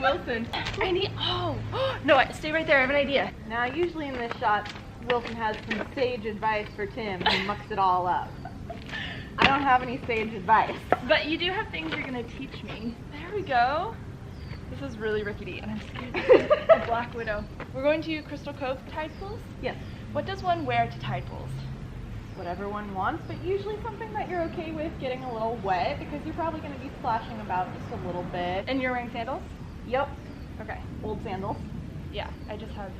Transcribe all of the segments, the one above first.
Wilson. I need, oh, no, stay right there, I have an idea. Now, usually in this shot, Wilson has some sage advice for Tim who mucks it all up. I don't have any sage advice. But you do have things you're gonna teach me. There we go. This is really rickety and I'm scared. A black widow. We're going to Crystal Cove tide pools? Yes. What does one wear to tide pools? Whatever one wants, but usually something that you're okay with getting a little wet because you're probably going to be splashing about just a little bit. And you're wearing sandals? Yep. Okay. Old sandals. Yeah, I just have...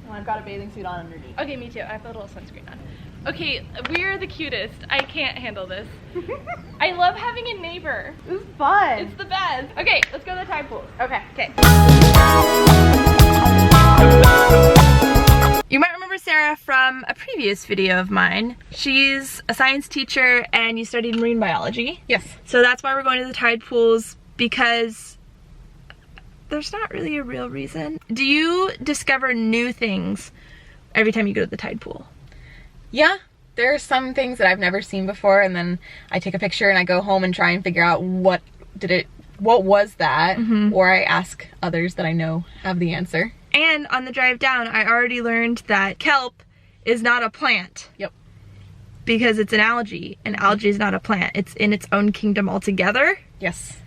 And I've got a bathing suit on underneath. Okay, me too. I have a little sunscreen on. Okay, we're the cutest. I can't handle this. I love having a neighbor. This is fun. It's the best. Okay, let's go to the tide pools. Okay. Okay. You might remember Sarah from a previous video of mine. She's a science teacher and you studied marine biology. Yes. So that's why we're going to the tide pools, because there's not really a real reason. Do you discover new things every time you go to the tide pool? Yeah, there are some things that I've never seen before, and then I take a picture and I go home and try and figure out what was that, or I ask others that I know have the answer. And on the drive down, I already learned that kelp is not a plant. Yep. Because it's an algae, and algae is not a plant. It's in its own kingdom altogether. Yes.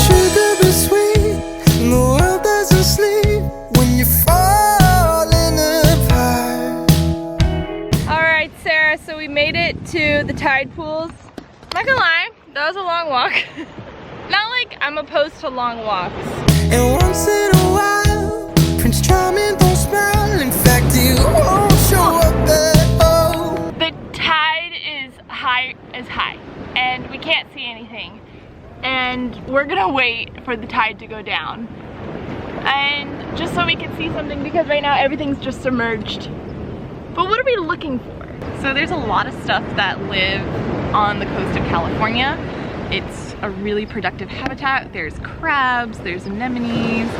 Sugar be sweet, and the world doesn't sleep when you're falling apart. Alright, Sarah, so we made it to the tide pools. I'm not gonna lie, that was a long walk. Not like I'm opposed to long walks. And once in a while, Prince Charming don't smile. In fact, he won't show up at all. The tide is high, and we can't see anything. And we're gonna wait for the tide to go down. And just so we can see something, because right now everything's just submerged. But what are we looking for? So there's a lot of stuff that live on the coast of California. It's a really productive habitat. There's crabs, there's anemones,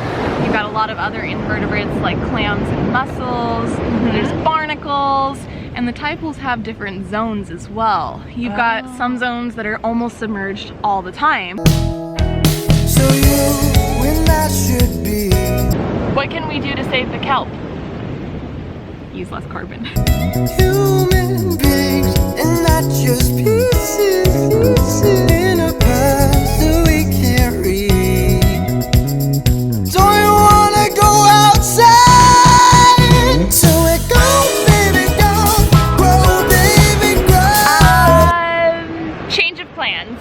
you've got a lot of other invertebrates like clams and mussels, there's barnacles, and the tide pools have different zones as well. You've got some zones that are almost submerged all the time. So you and I should be. What can we do to save the kelp? Use less carbon. Human beings and not just pieces in a past that we can't read. Don't you wanna go outside? So it go, baby, go, grow, baby, grow. Change of plans.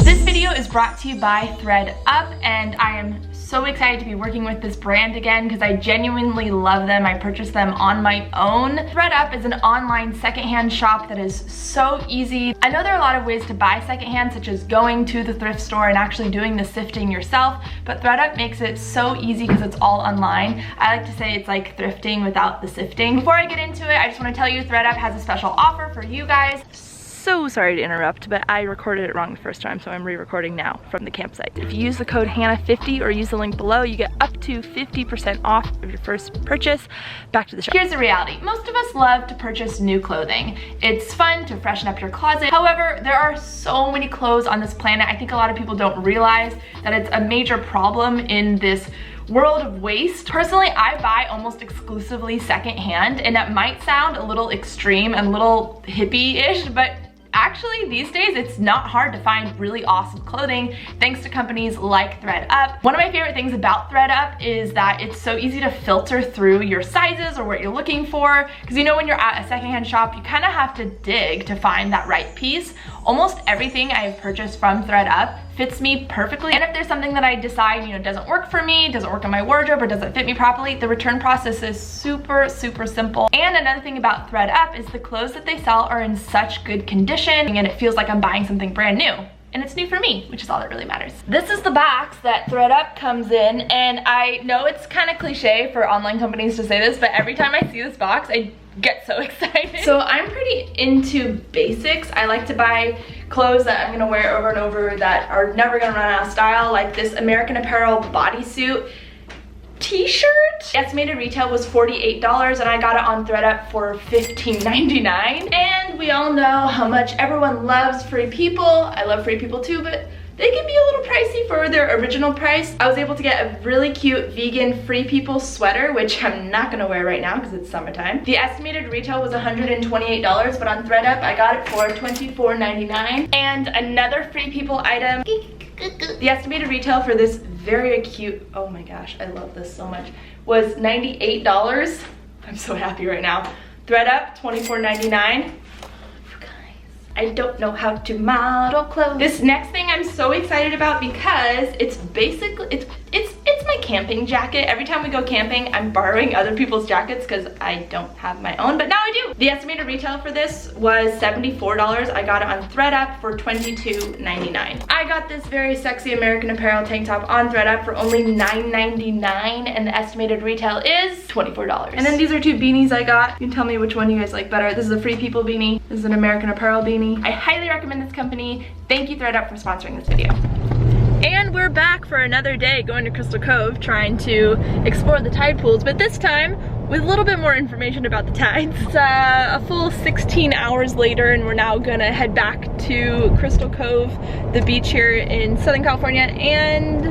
This video is brought to you by ThreadUp, and I am so excited to be working with this brand again because I genuinely love them. I purchased them on my own. ThreadUp is an online secondhand shop that is so easy. I know there are a lot of ways to buy secondhand, such as going to the thrift store and actually doing the sifting yourself, but ThreadUp makes it so easy because it's all online. I like to say it's like thrifting without the sifting. Before I get into it, I just want to tell you ThreadUp has a special offer for you guys. So sorry to interrupt, but I recorded it wrong the first time, so I'm re-recording now from the campsite. If you use the code Hannah50 or use the link below, you get up to 50% off of your first purchase. Back to the show. Here's the reality. Most of us love to purchase new clothing. It's fun to freshen up your closet. However, there are so many clothes on this planet. I think a lot of people don't realize that it's a major problem in this world of waste. Personally, I buy almost exclusively secondhand, and that might sound a little extreme and a little hippie-ish, but actually, these days, it's not hard to find really awesome clothing thanks to companies like ThreadUp. One of my favorite things about ThreadUp is that it's so easy to filter through your sizes or what you're looking for, because you know when you're at a secondhand shop, you kind of have to dig to find that right piece. Almost everything I've purchased from ThreadUp fits me perfectly, and if there's something that I decide, you know, doesn't work for me, doesn't work in my wardrobe, or doesn't fit me properly, the return process is super simple. And another thing about ThreadUp is the clothes that they sell are in such good condition, and it feels like I'm buying something brand new. And it's new for me, which is all that really matters. This is the box that ThreadUp comes in, and I know it's kind of cliche for online companies to say this, but every time I see this box, I get so excited. So I'm pretty into basics. I like to buy clothes that I'm gonna wear over and over that are never gonna run out of style, like this American Apparel bodysuit t-shirt. Estimated retail was $48 and I got it on ThreadUp for $15.99. And we all know how much everyone loves Free People. I love Free People too, but they can be a little pricey for their original price. I was able to get a really cute vegan Free People sweater, which I'm not gonna wear right now because it's summertime. The estimated retail was $128, but on ThredUp I got it for $24.99. And another Free People item, the estimated retail for this very cute, oh my gosh, I love this so much, was $98. I'm so happy right now. ThredUp, $24.99. I don't know how to model clothes. This next thing I'm so excited about because it's basically, it's my camping jacket. Every time we go camping, I'm borrowing other people's jackets because I don't have my own, but now I do. The estimated retail for this was $74. I got it on ThredUp for $22.99. I got this very sexy American Apparel tank top on ThredUp for only $9.99, and the estimated retail is $24. And then these are two beanies I got. You can tell me which one you guys like better. This is a Free People beanie. This is an American Apparel beanie. I highly recommend this company. Thank you ThredUp for sponsoring this video. And we're back for another day going to Crystal Cove trying to explore the tide pools, but this time with a little bit more information about the tides. It's a full 16 hours later and we're now gonna head back to Crystal Cove, the beach here in Southern California, and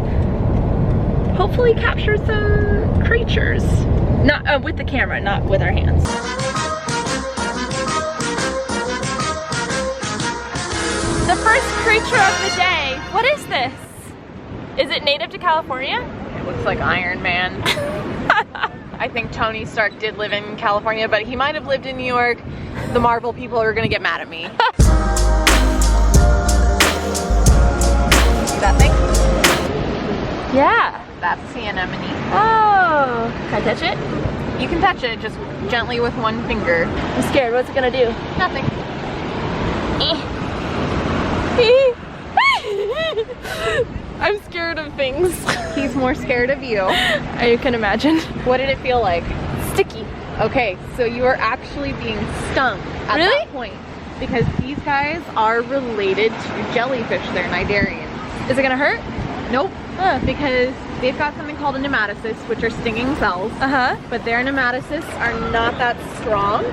hopefully capture some creatures. Not with the camera, not with our hands. The first creature of the day. What is this? Is it native to California? It looks like Iron Man. I think Tony Stark did live in California, but he might have lived in New York. The Marvel people are gonna get mad at me. See that thing? Yeah. That's the anemone. Oh. Can I touch it? You can touch it just gently with one finger. I'm scared. What's it gonna do? Nothing. I'm scared of things. He's more scared of you. I can imagine. What did it feel like? Sticky. Okay, so you are actually being stung at Really? that point because these guys are related to jellyfish. They're cnidarians. Is it gonna hurt? Nope, because they've got something called a nematocyst, which are stinging cells, but their nematocysts are not that strong,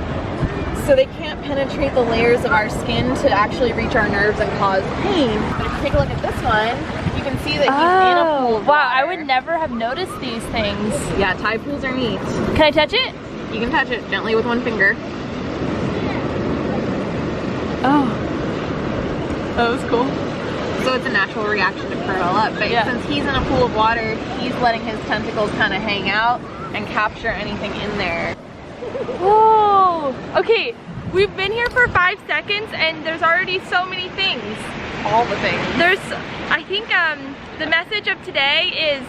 so they can't penetrate the layers of our skin to actually reach our nerves and cause pain. But if you take a look at this one, you can see that he's in a pool of wow, I water. would never have noticed these things. Yeah, tide pools are neat. Can I touch it? You can touch it gently with one finger. Oh. That was cool. So it's a natural reaction to curl up, but since he's in a pool of water, he's letting his tentacles kind of hang out and capture anything in there. Whoa. Okay, we've been here for 5 seconds and there's already so many things. All the things. There's, I think the message of today is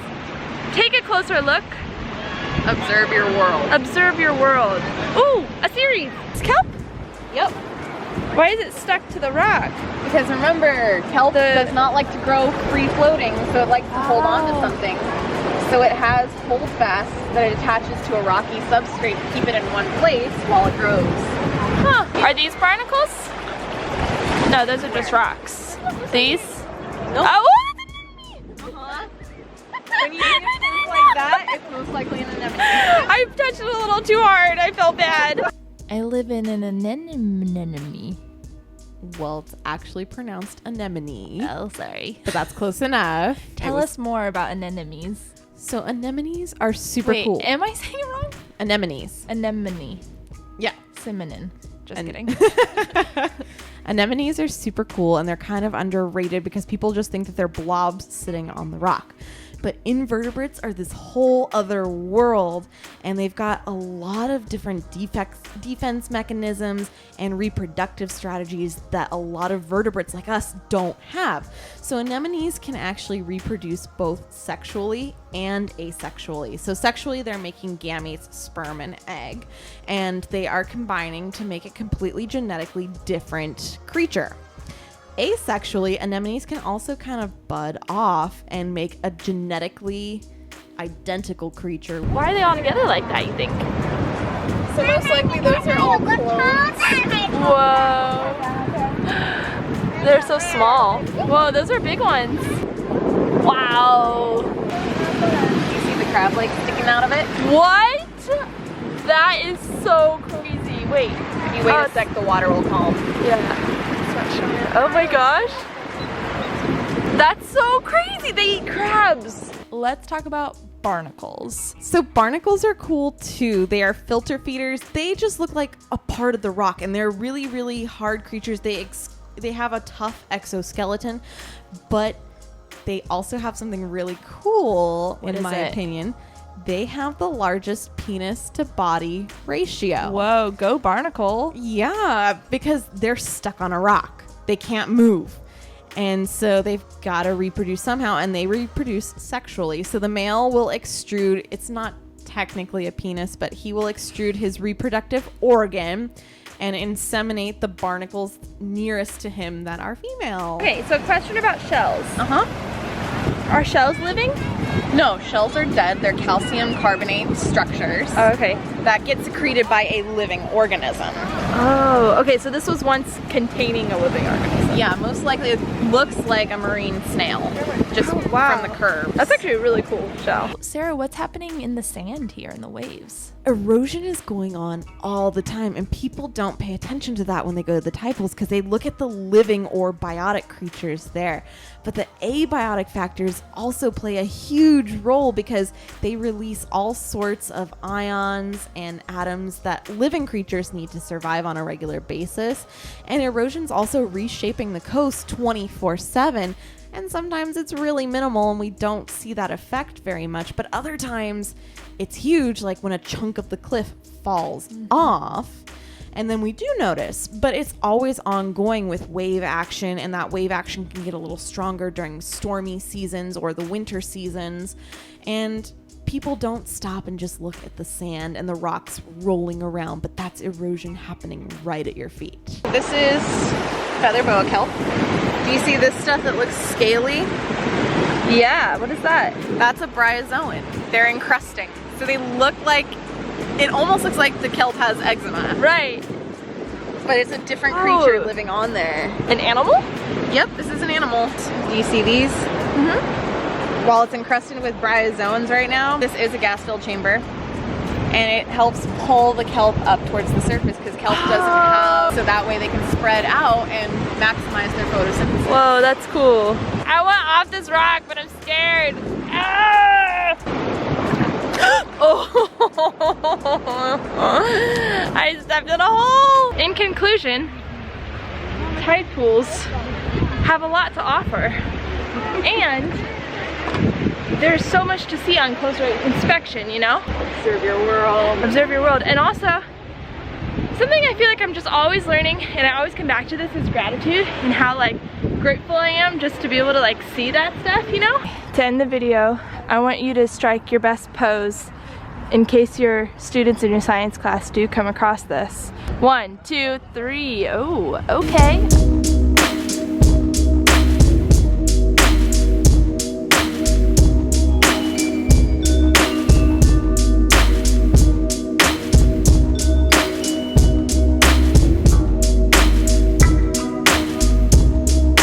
take a closer look. Observe your world. Observe your world. Ooh, a series. Kelp? Yep. Why is it stuck to the rock? Because remember, kelp does not like to grow free floating, so it likes to hold on to something. So it has holdfast that it attaches to a rocky substrate to keep it in one place while it grows. Huh. Are these barnacles? No, those are just rocks. These? Nope. Oh, When you see it move like that, it's most likely an anemone. I touched it a little too hard. I felt bad. I live in an anemone. Well, it's actually pronounced anemone. Oh, sorry. But that's close enough. Tell us more about anemones. So anemones are super Wait, cool. am I saying it wrong? Anemones. Anemone. Yeah. Simonin. Just kidding. Anemones are super cool and they're kind of underrated because people just think that they're blobs sitting on the rock. But invertebrates are this whole other world, and they've got a lot of different defense mechanisms and reproductive strategies that a lot of vertebrates like us don't have. So anemones can actually reproduce both sexually and asexually. So sexually, they're making gametes, sperm and egg, and they are combining to make a completely genetically different creature. Asexually, anemones can also kind of bud off and make a genetically identical creature. Why are they all together like that, you think? So most likely those are all clones. Whoa. They're so small. Whoa, those are big ones. Wow. You see the crab legs sticking out of it? What? That is so crazy. Wait. If you wait a sec, the water will calm. Yeah. Oh my gosh. That's so crazy. They eat crabs. Let's talk about barnacles. So barnacles are cool too. They are filter feeders. They just look like a part of the rock, and they're really, really hard creatures. They have a tough exoskeleton, but they also have something really cool, in my opinion. They have the largest penis to body ratio. Whoa, go barnacle. Yeah, because they're stuck on a rock. They can't move. And so they've got to reproduce somehow, and they reproduce sexually. So the male will extrude, it's not technically a penis, but he will extrude his reproductive organ and inseminate the barnacles nearest to him that are female. Okay, so question about shells. Are shells living? No, shells are dead. They're calcium carbonate structures Oh, okay. that get secreted by a living organism. Oh, okay, so this was once containing a living organism. Yeah, most likely it looks like a marine snail, just from the curves. That's actually a really cool shell. Sarah, what's happening in the sand here in the waves? Erosion is going on all the time, and people don't pay attention to that when they go to the tide pools because they look at the living or biotic creatures there. But the abiotic factors also play a huge role because they release all sorts of ions and atoms that living creatures need to survive on a regular basis. And erosion's also reshaping the coast 24/7. And sometimes it's really minimal and we don't see that effect very much. But other times it's huge, like when a chunk of the cliff falls off. And then we do notice, but it's always ongoing with wave action, and that wave action can get a little stronger during stormy seasons or the winter seasons. And people don't stop and just look at the sand and the rocks rolling around, but that's erosion happening right at your feet. This is feather boa kelp. Do you see this stuff that looks scaly? Yeah, what is that? That's a bryozoan. They're encrusting. So they look like, it almost looks like the kelp has eczema. Right. But it's a different creature living on there. An animal? Yep, this is an animal. Do you see these? While it's encrusted with bryozoans right now, this is a gas-filled chamber. And it helps pull the kelp up towards the surface because kelp doesn't have, so that way they can spread out and maximize their photosynthesis. Whoa, that's cool. I want off this rock, but I'm scared. Ah! Oh, I stepped in a hole. In conclusion, tide pools have a lot to offer. And there's so much to see on closer inspection, you know? Observe your world. Observe your world. And also, something I feel like I'm just always learning, and I always come back to this, is gratitude and how like grateful I am just to be able to like see that stuff, you know? To end the video, I want you to strike your best pose in case your students in your science class do come across this. 1, 2, 3. Oh, okay.